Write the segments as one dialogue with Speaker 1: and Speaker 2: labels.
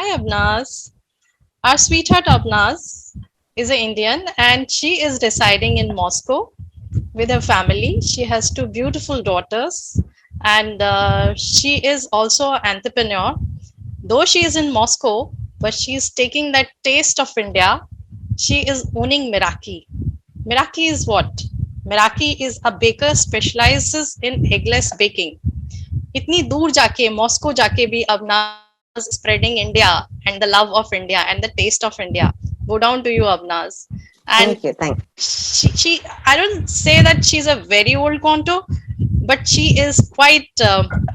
Speaker 1: Hi, Abnaz. Our sweetheart Abnaz is an Indian and she is residing in Moscow with her family. She has two beautiful daughters and she is also an entrepreneur. Though she is in Moscow, but she is taking that taste of India. She is owning Meraki. Meraki is what? Meraki is a baker specializes in eggless baking. इतनी दूर जाके Moscow जाके भी अबनाज spreading India and the love of India and the taste of India. Go down to you, Abnaz. And
Speaker 2: Thank you. Thank
Speaker 1: she I don't say that she's a very old conto, but she is quite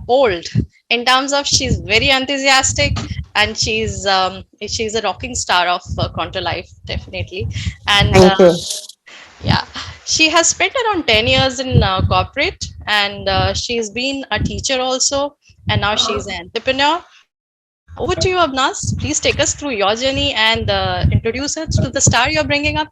Speaker 1: old in terms of she's very enthusiastic and she's a rocking star of conto life, definitely. And
Speaker 2: thank you.
Speaker 1: yeah, she has spent around 10 years in corporate and she's been a teacher also, and now she's an entrepreneur. Over to you, Abnas. Please take us through your journey and introduce us to the star you're bringing up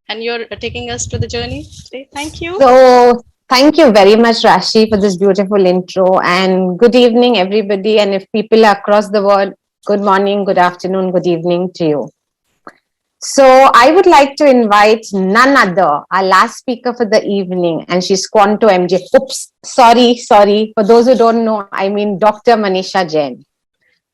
Speaker 1: and you're taking us to the journey today. Thank you.
Speaker 2: So, thank you very much, Rashi, for this beautiful intro. And good evening, everybody. And if people are across the world, good morning, good afternoon, good evening to you. So, I would like to invite none other, our last speaker for the evening, and she's Quanto MJ. Oops, sorry. For those who don't know, I mean Dr. Manisha Jain.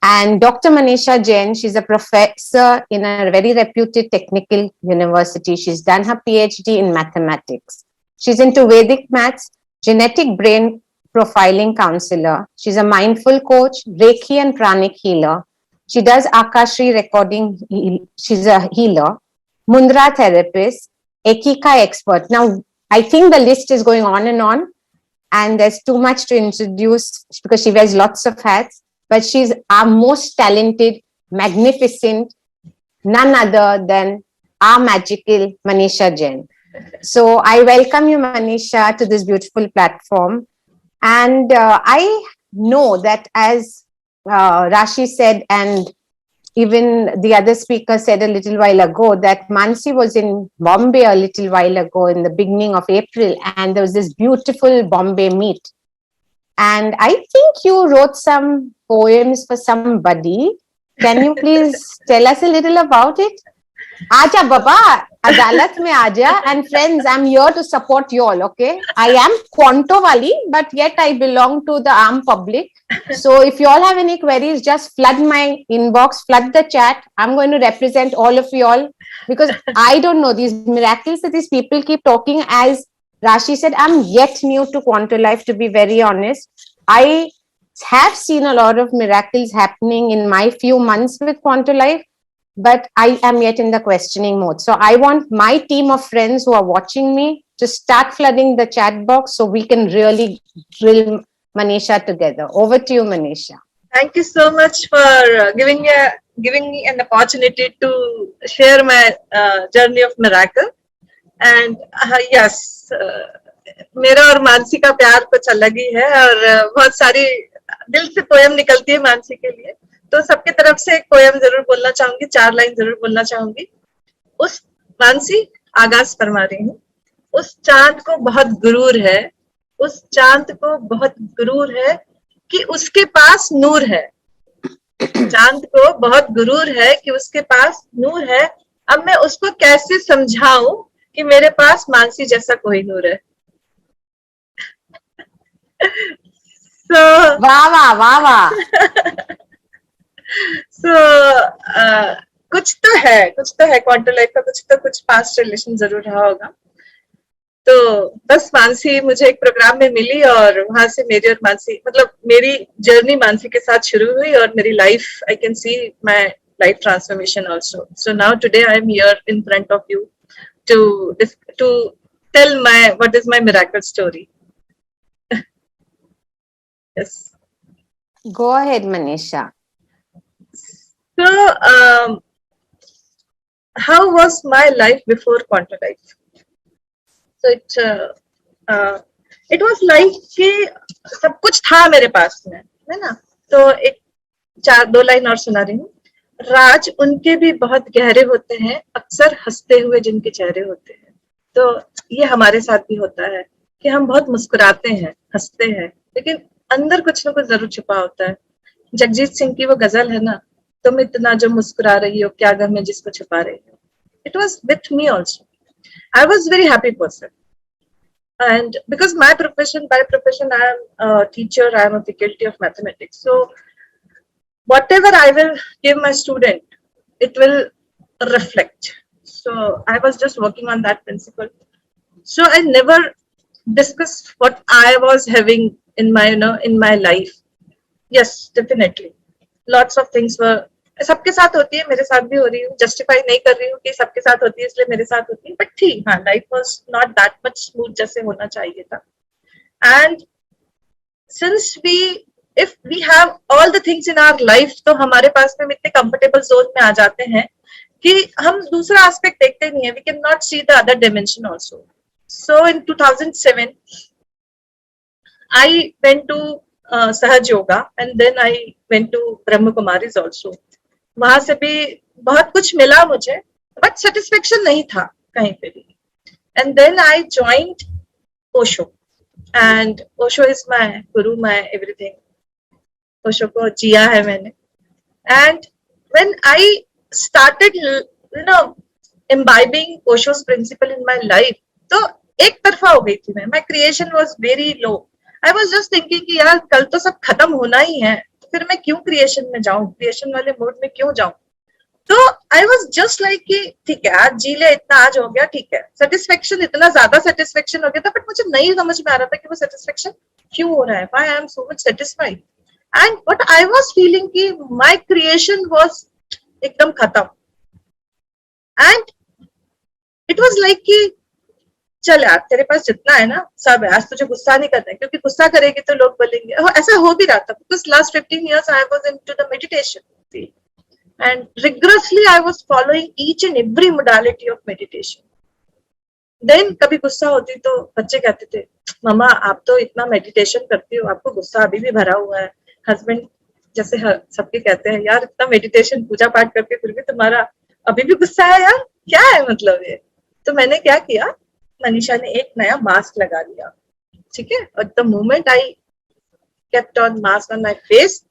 Speaker 2: And Dr. Manisha Jain, she's a professor in a very reputed technical university. She's done her PhD in mathematics. She's into Vedic maths, genetic brain profiling counselor. She's a mindful coach, Reiki and pranic healer. She does Akashri recording. She's a healer, Mundra therapist, Ekika expert. Now, I think the list is going on, and there's too much to introduce because she wears lots of hats. But she's our most talented, magnificent, none other than our magical Manisha Jain. So I welcome you, Manisha, to this beautiful platform. And I know that as Rashi said, and even the other speaker said a little while ago, that Mansi was in Bombay a little while ago in the beginning of April, and there was this beautiful Bombay meet. And I think you wrote some poems for somebody. Can you please tell us a little about it? Aja Baba, Adalat mein Aja. And friends, I'm here to support you all, okay? I am Quanto Wali, but yet I belong to the armed public. So if you all have any queries, just flood my inbox, flood the chat. I'm going to represent all of you all because I don't know these miracles that these people keep talking. As Rashi said, I'm yet new to Quanto Life, to be very honest. I have seen a lot of miracles happening in my few months with Quanto Life, but I am yet in the questioning mode. So I want my team of friends who are watching me to start flooding the chat box so we can really drill Manisha together. Over to you, Manisha.
Speaker 3: Thank you so much for giving me an opportunity to share my journey of miracle. And yes, मेरा और मानसी का प्यार कुछ अलग ही है और बहुत सारी दिल से पोयम निकलती है मानसी के लिए, तो सबके तरफ से एक पोयम जरूर बोलना चाहूंगी, 4 लाइन जरूर बोलना चाहूंगी। उस मानसी आगाज फरमा रही हूँ। उस चांद को बहुत गुरूर है, उस चांद को बहुत गुरूर है कि उसके पास नूर है। चांद को बहुत गुरूर है कि उसके पास नूर है। अब मैं उसको कैसे समझाऊं कि मेरे पास मानसी जैसा कोई नूर है। So,
Speaker 2: वाह
Speaker 3: so कुछ तो है क्वांटम लाइफ का, कुछ पास्ट रिलेशन जरूर रहा होगा। तो बस मानसी मुझे एक प्रोग्राम में मिली और वहां से मेरी और मानसी मतलब मेरी जर्नी मानसी के साथ शुरू हुई और मेरी life, I can see my life transformation also. So now today I am here in front of you to tell what is my miracle story. Yes.
Speaker 2: Go ahead, Manisha.
Speaker 3: So, how was my life before Quantum Life? So it was like कि सब कुछ था मेरे पास में, है ना। तो एक 2 लाइन और सुना रही हूँ। राज उनके भी बहुत गहरे होते हैं, अक्सर हंसते हुए जिनके चेहरे होते हैं। तो ये हमारे साथ भी होता है कि हम बहुत मुस्कुराते हैं, हंसते हैं, लेकिन अंदर कुछ ना कुछ जरूर छुपा होता है। जगजीत सिंह की वो गजल है ना, तुम इतना जो मुस्कुरा रही हो, क्या गम है जिसको छुपा रही हो. It was with me also. I was very happy person. And because my profession, by profession, I am a teacher, I am a faculty of mathematics. So whatever I will give my student, it will reflect. So I was just working on that principle. So I never discussed what I was having in my, in my life. Yes, definitely. Lots of things were, सबके साथ होती है, मेरे साथ भी हो रही हूँ. जस्टिफाई नहीं कर रही हूँ कि सबके साथ होती है इसलिए मेरे साथ होती है, बट ठीक, हाँ, life was not that much smooth जैसे होना चाहिए था. And since we, if we have all the things in our life, तो हमारे पास में हम इतने कंफर्टेबल जोन में आ जाते हैं कि हम दूसरा एस्पेक्ट देखते नहीं है. We can not see the other dimension also. So in 2007 I went to Sahaj Yoga and then I went to Brahma Kumaris also. वहां से भी बहुत कुछ मिला मुझे, बट सेटिस्फेक्शन नहीं था कहीं पे भी. And then I joined Osho, and Osho is my guru, my everything. Osho को जिया है मैंने. And when I started imbibing Osho's principle in my life, तो एक तरफा हो गई थी मैं. My creation was very low. I was just thinking कि यार कल तो सब खत्म होना ही है, तो फिर मैं क्यों क्रिएशन में जाऊं, क्रिएशन वाले मोड में क्यों जाऊं. तो आई वाज जस्ट लाइक कि ठीक है आज जी ले, इतना आज हो गया, ठीक है. सेटिस्फेक्शन, इतना ज्यादा सेटिस्फेक्शन हो गया था, बट मुझे नहीं समझ में आ रहा था कि वो सेटिस्फेक्शन क्यों हो रहा है. Why I am so much satisfied. And what I was feeling कि माय क्रिएशन वाज एकदम खत्म. एंड इट वाज लाइक कि चल यार तेरे पास जितना है ना सब है, आज तुझे गुस्सा नहीं करना है, क्योंकि गुस्सा करेगी तो लोग बोलेंगे. ऐसा हो भी रहा था, because last 15 years I was into the meditation field and rigorously I was following each and every modality of meditation. Then कभी गुस्सा होती तो बच्चे कहते थे, मम्मा आप तो इतना मेडिटेशन करती हो, आपको गुस्सा अभी भी भरा हुआ है. हस्बैंड जैसे सबके कहते हैं, यार इतना मेडिटेशन पूजा पाठ करके फिर भी तुम्हारा अभी भी गुस्सा है यार, क्या है मतलब ये. तो मैंने क्या किया, मनीषा ने एक नया मास्क लगा लिया, ठीक है. और the moment I kept on mask on my face,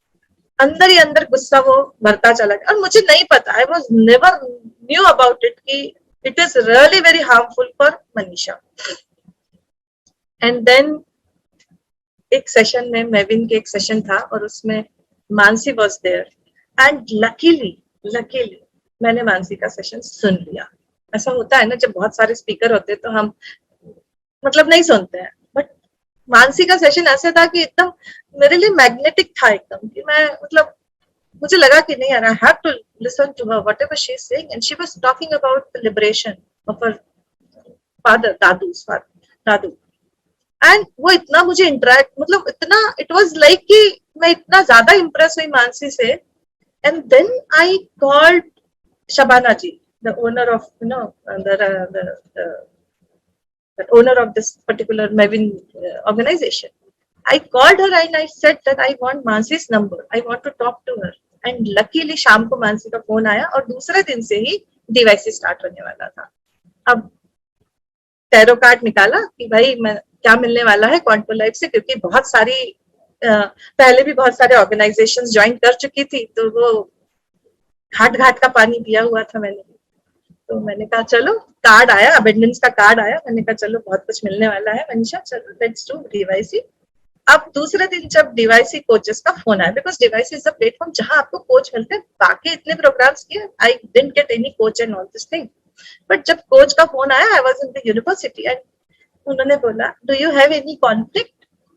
Speaker 3: अंदर ही अंदर गुस्सा वो भरता चला गया. और मुझे नहीं पता, I was never knew about it कि it is really very harmful for Manisha. And then एक सेशन में, मेविन के एक सेशन था और उसमें Mansi was there. And luckily मैंने मानसी का सेशन सुन लिया. ऐसा होता है ना जब बहुत सारे स्पीकर होते हैं तो हम मतलब नहीं सुनते हैं, बट मानसी का सेशन ऐसे था कि एकदम मेरे लिए मैग्नेटिक था एकदम, कि मैं मतलब मुझे लगा कि नहीं यार, I have to listen to her whatever she is saying. And she was talking about the liberation of her father, dadu. And वो इतना मुझे इंटरेक्ट, मतलब इतना, इट वाज लाइक कि मैं इतना ज्यादा इंप्रेस हुई मानसी से. And then I called Shabana ji, the owner of the owner of this particular Mevin organization. I called her and I said that I want Mansi's number, I want to talk to her. And luckily शाम को मानसी का phone आया और दूसरे दिन से ही DYC start होने वाला था. अब टैरो कार्ड निकाला कि भाई मैं क्या मिलने वाला है क्वांटो लाइफ से, क्योंकि बहुत सारी पहले भी बहुत सारे ऑर्गेनाइजेशंस ज्वाइन कर चुकी थी, तो वो घाट का पानी पिया हुआ था मैंने. तो मैंने कहा चलो, कार्ड आया, अबेंडेंस का कार्ड आया, मैंने कहा चलो बहुत कुछ मिलने वाला है मनीषा, चलो लेट्स डू DYC. अब दूसरे दिन जब DYC कोचेस का फोन आया, because DYC is a platform जहां आपको कोच मिलते हैं. बाकी इतने प्रोग्राम्स किए, I didn't get any coach and all this thing, but जब कोच का फोन आया, I was in the university and उन्होंने बोला do you have any conflict.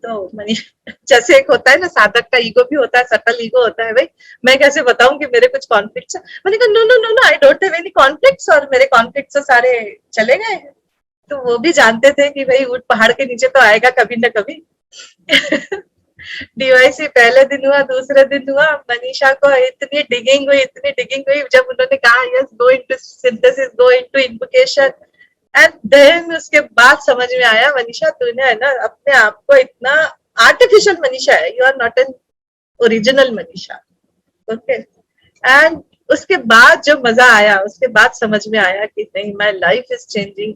Speaker 3: तो मनीषा, जैसे एक होता है ना साधक का ईगो भी होता है, सटल ईगो होता है, भाई मैं कैसे बताऊं कि मेरे कुछ कॉन्फ्लिक्ट्स है. मैंने कहा no I don't have any conflicts, और मेरे कॉन्फ्लिक्ट्स तो सारे चले गए हैं. तो वो भी जानते थे कि भाई ऊंट पहाड़ के नीचे तो आएगा कभी ना कभी. DYC पहले दिन हुआ, दूसरे दिन हुआ, मनीषा को इतनी डिगिंग हुई जब उन्होंने कहा yes go into synthesis, go into invocation. And then उसके बाद समझ में आया, मनीषा तूने है ना अपने आप को इतना आर्टिफिशियल मनीषा है, you are not an original Manisha. Okay. And उसके बाद जो मजा आया, उसके बाद समझ में आया कि नहीं, my life is changing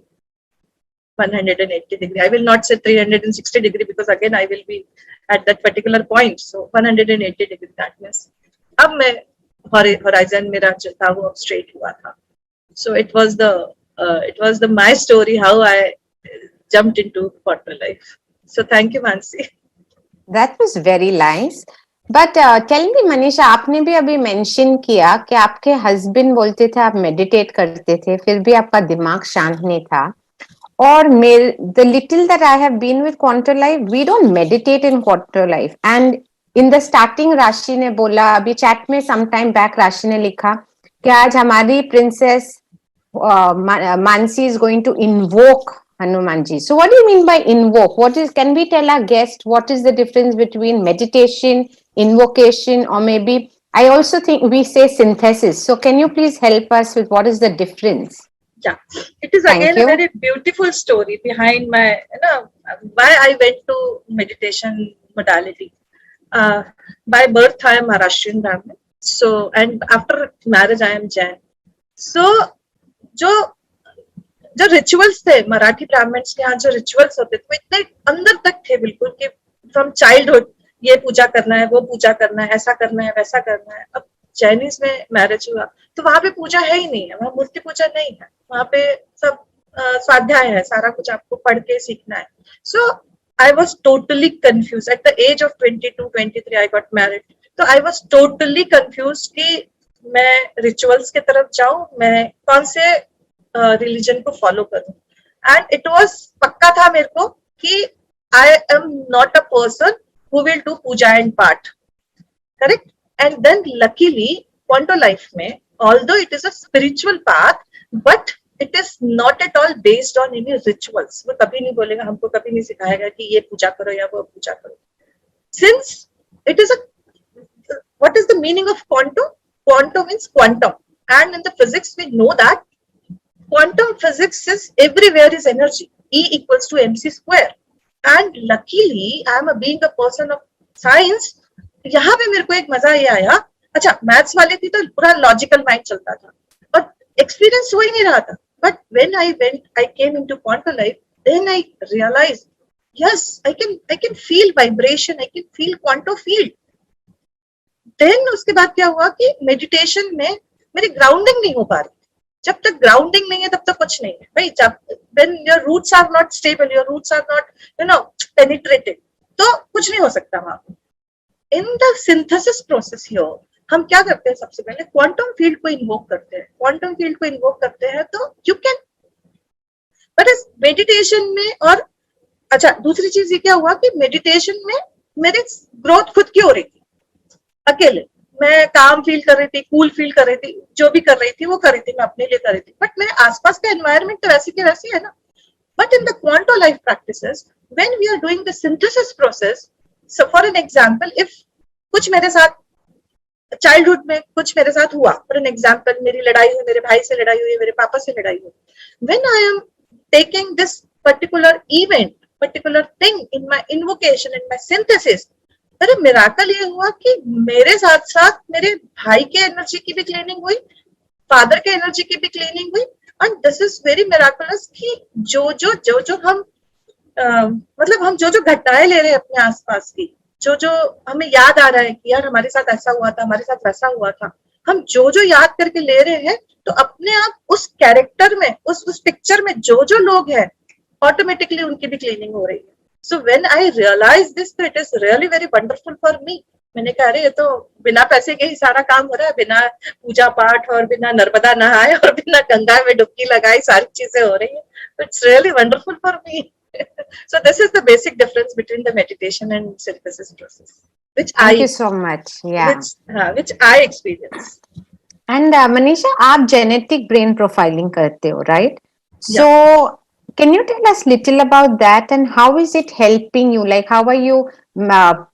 Speaker 3: 180 degree. I will not say 360 degree because again I will be at that particular point. So 180 degree darkness. अब मैं horizon मेरा जो था वो अब straight हुआ था. So it was the my story how I jumped into quarter life. So thank you, Mansi.
Speaker 2: That was very nice. But tell me, Manisha, आपने भी अभी मेंशन किया कि आपके हस्बैंड बोलते थे आप मेडिटेट करते थे, फिर भी आपका दिमाग शांत नहीं था. और the little that I have been with Quantum Life, we don't meditate in Quantum Life. And in the starting, राशि ने बोला, अभी चैट में sometime back राशि ने लिखा कि आज हमारी princess Mansi is going to invoke Hanumanji. So what do you mean by invoke? Can we tell our guest what is the difference between meditation, invocation, or maybe I also think we say synthesis. So can you please help us with what is the difference?
Speaker 3: Yeah, it is
Speaker 2: Thank
Speaker 3: again
Speaker 2: you.
Speaker 3: a very beautiful story behind my, why I went to meditation modality. By birth, I am Maharashtrian Brahmin. So, and after marriage, I am Jain. So, जो rituals थे Marathi Brahmins के यहाँ, जो rituals होते थे वो इतने अंदर तक थे बिल्कुल कि फ्रॉम चाइल्डहुड ये पूजा करना है, वो पूजा करना है, ऐसा करना है, वैसा करना है. अब चाइनीज में मैरिज हुआ तो वहां पे पूजा है ही नहीं है, वहां मूर्ति पूजा नहीं है, वहां पे सब स्वाध्याय है, सारा कुछ आपको पढ़ के सीखना है. So I was totally confuse at the age of 22-23 I got married. तो आई वॉज टोटली कंफ्यूज कि मैं रिचुअल्स की तरफ जाऊं, मैं कौन से रिलीजन को फॉलो करूं. एंड इट वाज पक्का था मेरे को कि I am not a person who will do puja and paath. Correct. And then luckily Quanto life में, although it is a spiritual path, but it is not at all based on any rituals. वो कभी नहीं बोलेगा, हमको कभी नहीं सिखाएगा कि ये पूजा करो या वो पूजा करो. Since it is a, what is the meaning of quantum? Quantum means quantum, and in the physics we know that quantum physics is everywhere is energy. E equals to mc square. And luckily I am being a person of science. यहाँ पे मेरे को एक मजा ये आया, अच्छा maths वाली थी तो पूरा लॉजिकल माइंड चलता था और एक्सपीरियंस हो ही नहीं रहा था. But when I came into quantum life, then I realise yes, I can feel vibration, I can feel quantum field. देन उसके बाद क्या हुआ कि मेडिटेशन में मेरी ग्राउंडिंग नहीं हो पा रही. जब तक ग्राउंडिंग नहीं है तब तक कुछ नहीं है भाई. जब when your roots are not stable, your roots are not penetrated, तो कुछ नहीं हो सकता वहां पे. In the synthesis process here हम क्या करते हैं, सबसे पहले क्वांटम फील्ड को इन्वोक करते हैं. क्वांटम फील्ड को इन्वोक करते हैं तो यू कैन, बट इस मेडिटेशन में. और अच्छा दूसरी चीज ये क्या हुआ कि मेडिटेशन में मेरी ग्रोथ खुद की हो रही थी. अकेले मैं काम फील कर रही थी, कूल फील कर रही थी, जो भी कर रही थी वो कर रही थी, मैं अपने लिए कर रही थी. बट मेरे आसपास का एनवायरनमेंट तो वैसे के वैसे है ना. But in the quantum life practices when we are doing the synthesis process, so for an example, if कुछ मेरे साथ चाइल्डहुड में कुछ मेरे साथ हुआ, फॉर एन एग्जांपल मेरी लड़ाई हुई, मेरे भाई से लड़ाई हुई, मेरे पापा से लड़ाई हुई, when I am taking this particular event, particular thing in my invocation, in my synthesis, अरे मिराकल ये हुआ कि मेरे साथ साथ मेरे भाई के एनर्जी की भी क्लीनिंग हुई, फादर के एनर्जी की भी क्लीनिंग हुई. And this is very miraculous कि जो हम मतलब हम जो घटनाएं ले रहे हैं अपने आसपास की, जो हमें याद आ रहा है कि यार हमारे साथ ऐसा हुआ था, हमारे साथ वैसा हुआ था, हम जो याद करके ले रहे हैं तो अपने आप उस कैरेक्टर में, उस पिक्चर में जो लोग हैं ऑटोमेटिकली उनकी भी क्लीनिंग हो रही है. So when I realized this, it is really very wonderful for me. मैंने कहा अरे ये तो बिना पैसे के ही सारा काम हो रहा है, बिना पूजा पाठ और बिना नर्मदा नहाए और बिना गंगा में डुबकी लगाई सारी चीजें हो रही है. It's really wonderful for me. So this is the basic difference between the meditation and synthesis process, which
Speaker 2: Thank you so much. Yeah.
Speaker 3: which I experience.
Speaker 2: And Manisha, आप genetic brain profiling करते हो, right? So can you tell us little about that and how is it helping you? Like how are you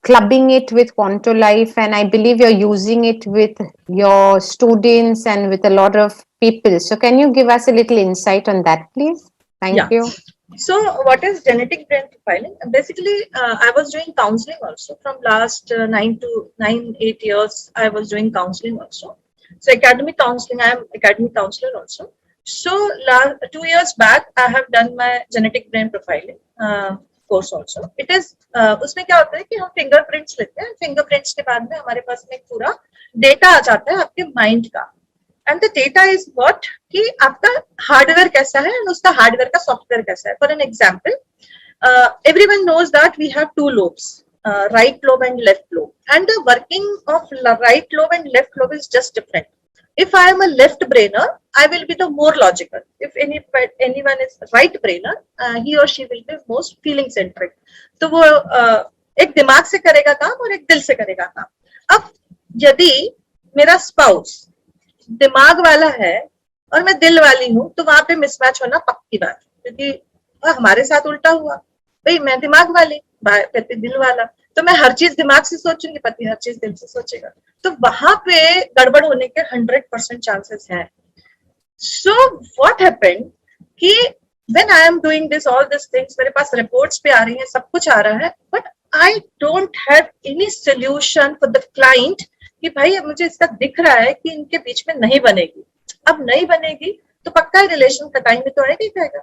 Speaker 2: clubbing it with Quanto Life? And I believe you're using it with your students and with a lot of people. So can you give us a little insight on that, please? Thank you.
Speaker 3: So what is genetic brain profiling? Basically, I was doing counseling also from last 9-8 years. I was doing counseling also. So academic counseling, I am academic counselor also. So 2 years back, I have done my genetic brain profiling. course also. It is उसमें क्या होता है कि हम fingerprints लेते हैं, fingerprints के बाद में हमारे पास में पूरा data आ जाता है आपके mind का. And the data is what कि आपका hardware कैसा है and उसका hardware का software कैसा है. For an example, everyone knows that we have two lobes, right lobe and left lobe, and the working of right lobe and left lobe is just different. If I am a left brainer, I will be the more logical. If anyone is right brainer, he or she will be most feeling centric. तो वो एक दिमाग से करेगा काम और एक दिल से करेगा काम. अब यदि मेरा स्पाउस दिमाग वाला है और मैं दिल वाली हूँ तो वहां पे मिसमैच होना पक्की बात, क्योंकि हमारे साथ उल्टा हुआ. भाई मैं दिमाग वाली, पति दिल वाला, तो मैं हर चीज दिमाग से सोचूंगी, पति हर चीज दिल से सोचेगा, तो वहां पे गड़बड़ होने के 100% चांसेस हैं. सो व्हाट हैपेंड कि when I am doing this all this things, मेरे पास रिपोर्ट्स पे आ रही हैं, सब कुछ आ रहा है, but I don't have any solution for the client कि भाई मुझे इसका दिख रहा है कि इनके बीच में नहीं बनेगी. अब नहीं बनेगी तो पक्का रिलेशन का टाइम में तो आएगा ही आएगा.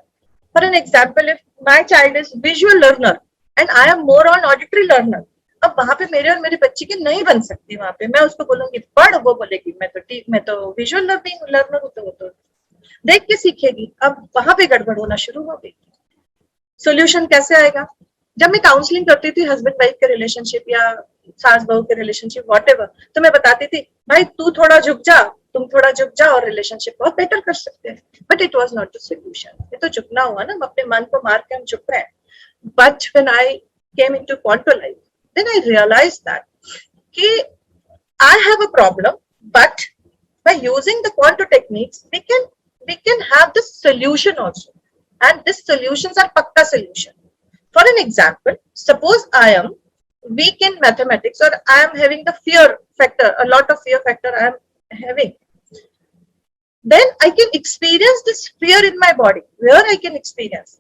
Speaker 3: For an example, if my child is visual learner and I am more on auditory learner, अब वहां पे मेरे और मेरी बच्ची की नहीं बन सकती. वहां पे मैं उसको बोलूंगी पढ़, वो बोलेगी मैं तो विजुअल लर्नर हूँ, तो वो तो देख के सीखेगी. अब वहां पे गड़बड़ होना शुरू हो गई. सोल्यूशन कैसे आएगा? जब मैं काउंसलिंग करती थी हस्बैंड वाइफ के रिलेशनशिप या सास बहू के रिलेशनशिप व्हाटएवर, तो मैं बताती थी भाई तू थोड़ा झुक जा, तुम थोड़ा झुक जा और रिलेशनशिप बहुत बेटर कर सकते हैं. But it was not the solution. ये तो झुकना हुआ ना, हम अपने मन को मार के हम झुक रहे हैं. But when I came into Quanto life, then I realized that I have a problem, but by using the quantum techniques, we can have the solution also, and these solutions are pakka solution. For an example, suppose I am weak in mathematics, or I am having the fear factor, a lot of fear factor I am having, then I can experience this fear in my body. Where I can experience?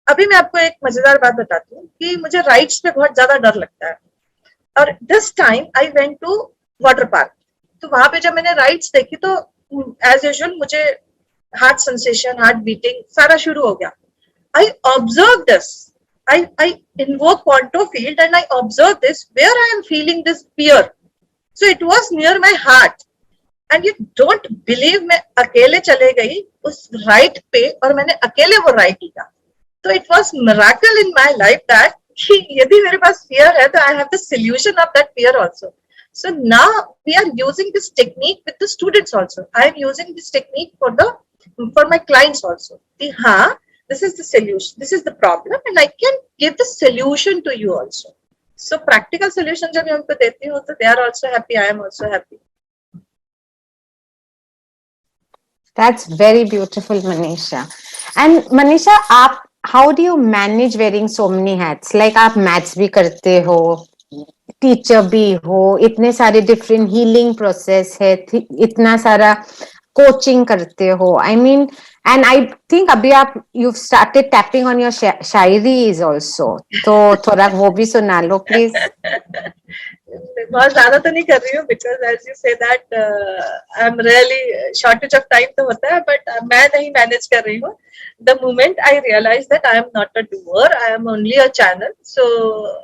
Speaker 3: अभी मैं आपको एक मजेदार बात बताती हूँ कि मुझे राइड्स पे बहुत ज्यादा डर लगता है, और this time I went to water park. तो वहां पे जब मैंने राइड्स देखी तो एज यूजुअल मुझे हार्ट सेंसेशन, हार्ट बीटिंग सारा शुरू हो गया. I observe this, I invoke quantum field and I observe this where I am feeling this fear. So it was near my heart, and you don't believe, मैं अकेले चले गई उस ride पे और मैंने अकेले वो राइड लिया. तो it was miracle in my life that यदि मेरे पास फियर है तो I have the solution of that fear also. So now we are using this technique with the students also. I am using this technique for my clients also. हाँ, this is the solution, this is the problem and I can give the solution to you also. So practical solution जब मैं उनको देती हूँ तो they are also happy, I am also happy.
Speaker 2: That's very beautiful, Manisha. And Manisha, how do you manage wearing so many hats? Like आप maths भी करते हो, teacher भी हो, इतने सारे different healing process है, इतना सारा coaching करते हो. I mean, and I think अभी you've started tapping on your shayaris also. तो थोड़ा वो भी सुना लो, please.
Speaker 3: बहुत ज्यादा तो नहीं कर रही हूँ, because as you say that I am really shortage of time तो होता है, बट मैं नहीं मैनेज कर रही हूँ. The moment I realise that I am not a doer, I am only a channel. So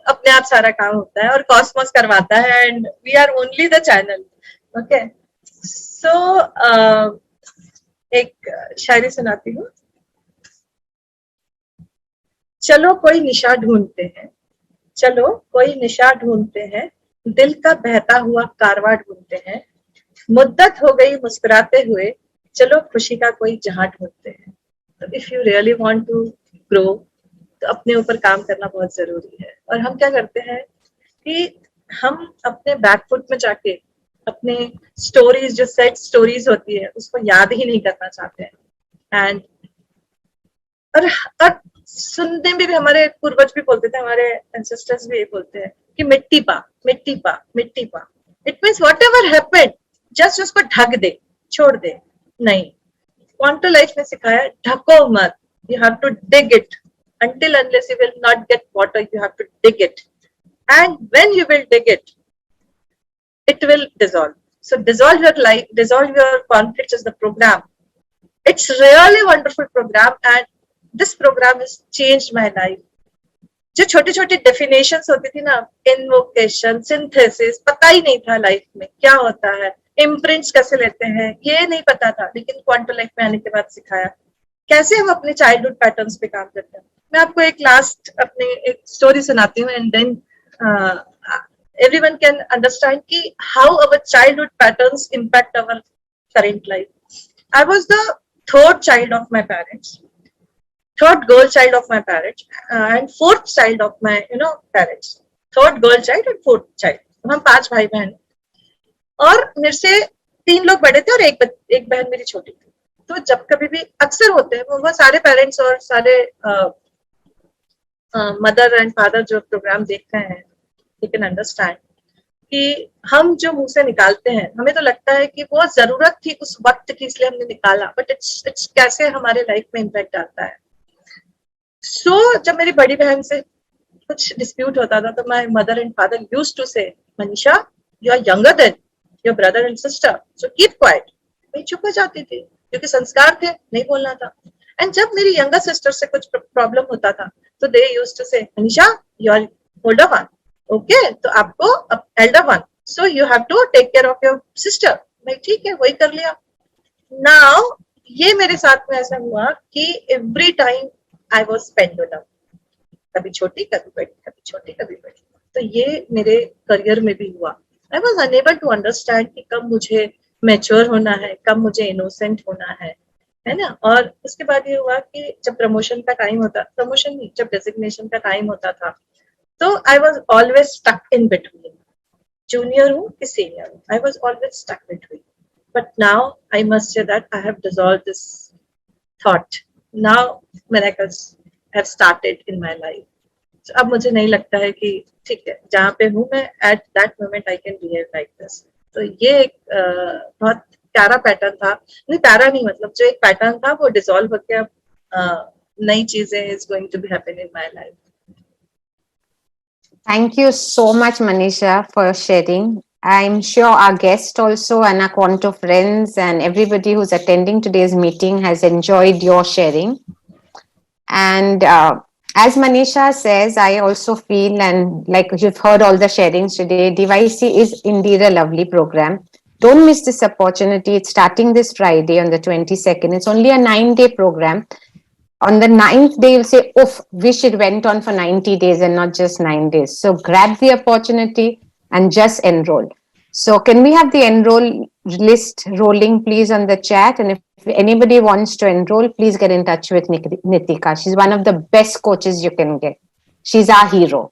Speaker 3: अपने आप सारा काम होता है और कॉस्मोस करवाता है, and we are only the channel. Okay, so एक शायरी सुनाती हूँ. चलो कोई निशा ढूंढते हैं, चलो कोई निशा ढूंढते हैं, दिल का बहता हुआ कारवां ढूंढते हैं. मुद्दत हो गई मुस्कुराते हुए, चलो खुशी का कोई जहां ढूंढते हैं. तो if you really want to grow तो अपने ऊपर काम करना बहुत जरूरी है. और हम क्या करते हैं कि हम अपने बैकफुट में जाके अपने स्टोरीज, जो सेट स्टोरीज होती है, उसको याद ही नहीं करना चाहते हैं. एंड और सुनने में भी हमारे पूर्वज भी बोलते थे, हमारे एंसेस्टर्स भी ये बोलते हैं कि मिट्टी पा, मिट्टी पा, मिट्टी पा. It means what ever happened just उसको ढक दे, छोड़ दे. नहीं, क्वांटम लाइफ ने सिखाया ढको मत. You have to dig it. until unless you will not get water, you have to dig it, and when you will dig it, it will dissolve. So dissolve your life, dissolve your conflicts is the program. It's really wonderful program, and this program has changed my life. जो छोटे छोटे definitions होती थी ना, invocation, synthesis, पता ही नहीं था life में क्या होता है, इम्प्रिंट्स कैसे लेते हैं ये नहीं पता था, लेकिन क्वांटम लाइफ में आने के बाद सिखाया कैसे हम अपने चाइल्डहुड पैटर्न्स पे काम करते हैं। मैं आपको एक लास्ट अपनी एक स्टोरी सुनाती हूँ, and then everyone can understand ki how our childhood patterns impact our current life. I was the third child of my parents, third girl child of my parents, and fourth child of my parents. Third girl child and fourth child. हम 5 भाई बहन, और मेरे से 3 लोग बड़े थे और एक बहन मेरी छोटी थी। तो जब कभी भी अक्सर होते हैं वो सारे पेरेंट्स और सारे मदर एंड फादर जो प्रोग्राम देख रहे हैं, यू कैन अंडरस्टैंड कि हम जो मुंह से निकालते हैं हमें तो लगता है कि वो जरूरत थी उस वक्त की इसलिए हमने निकाला, बट इट्स कैसे हमारे लाइफ में इम्पैक्ट डालता है। सो जब मेरी बड़ी बहन से कुछ डिस्प्यूट होता था तो my mother and father used to say, Manisha you are younger than your brother and sister, so keep quiet. मैं चुप हो जाती थी क्योंकि संस्कार थे, नहीं बोलना था। एंड जब मेरी यंगर सिस्टर से कुछ प्रॉब्लम होता था तो दे used to say, Manisha you are older one, okay, तो आपको elder one, so you have to take care of your sister. मैं ठीक है, वही कर लिया। नाउ ये मेरे साथ में ऐसा हुआ कि every time I was pendulum, कभी छोटी कभी बड़ी, कभी छोटी कभी बड़ी। तो ये मेरे करियर में भी हुआ। I was unable to understand कि कब मुझे मैच्योर होना है, कब मुझे इनोसेंट होना है ना। और उसके बाद ये हुआ कि जब प्रमोशन का टाइम होता, प्रमोशन नहीं, जब डेजिग्नेशन का टाइम होता था, तो I was always stuck in between, junior हूँ कि सीनियर हूँ, I was always stuck between. But now I must say that I have dissolved this thought. Now miracles have started in my life. So अब मुझे नहीं लगता है कि ठीक है जहाँ पे हूँ मैं, at that moment I can behave like this. तो ये एक बहुत प्यारा पैटर्न था, नहीं प्यारा नहीं, मतलब जो एक पैटर्न था वो डिसॉल्व होकर अब नई चीजें is going to be happening in my life.
Speaker 2: Thank you so much, Manisha, for sharing. I'm sure our guest also and our Quanto friends and everybody who's attending today's meeting has enjoyed your sharing. And as Manisha says, I also feel, and like you've heard all the sharings today, DYC is indeed a lovely program. Don't miss this opportunity. It's starting this Friday on the 22nd. It's only a 9-day program. On the 9th day, you'll say, oof, wish it went on for 90 days and not just 9 days. So grab the opportunity and just enroll. So can we have the enroll list rolling, please, on the chat? And if anybody wants to enroll, please get in touch with Nitika. She's one of the best coaches you can get. She's our hero.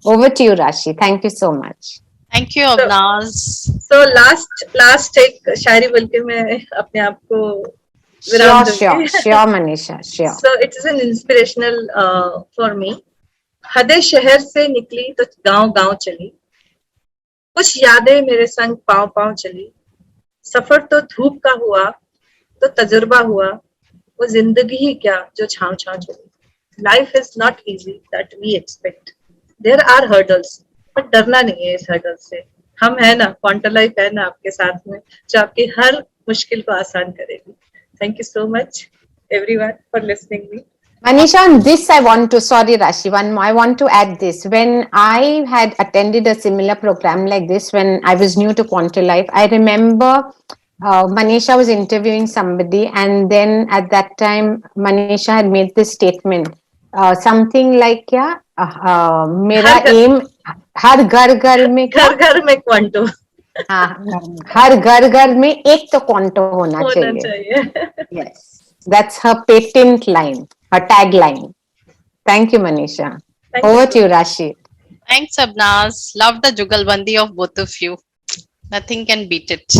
Speaker 2: Over to you, Rashi. Thank you so much.
Speaker 1: Thank you, Abnaz.
Speaker 3: So last एक शायरी बोल के मैं अपने आप को
Speaker 2: Sure, Manisha, sure.
Speaker 3: So it is an inspirational for me. हदे शहर से निकली तो गांव चली, कुछ यादें मेरे संग पांव चली, सफर तो धूप का हुआ तो तजुर्बा हुआ, वो जिंदगी ही क्या जो छांव चली। Life is not easy that we expect. There are hurdles, but डरना नहीं है इस hurdles से। हम है ना, क्वांटम लाइफ है ना आपके साथ में, जो आपकी हर मुश्किल को आसान करेगी। Thank you so much, everyone, for listening me.
Speaker 2: Manisha, on this I want to, sorry Rashi, one more, I want to add this. When I had attended a similar program like this, when I was new to Quantum Life, I remember Manisha was interviewing somebody, and then at that time, Manisha had made this statement, something like, yeah, मेरा aim हर घर में
Speaker 3: घर में quantum,
Speaker 2: हर घर में एक तो quantum होना चाहिए. Yes, that's her patent line, her tagline. Thank you, Manisha. Over to you, Rashi.
Speaker 1: Thanks, Abnaz. Love the jugalbandi of both of you. Nothing can beat it.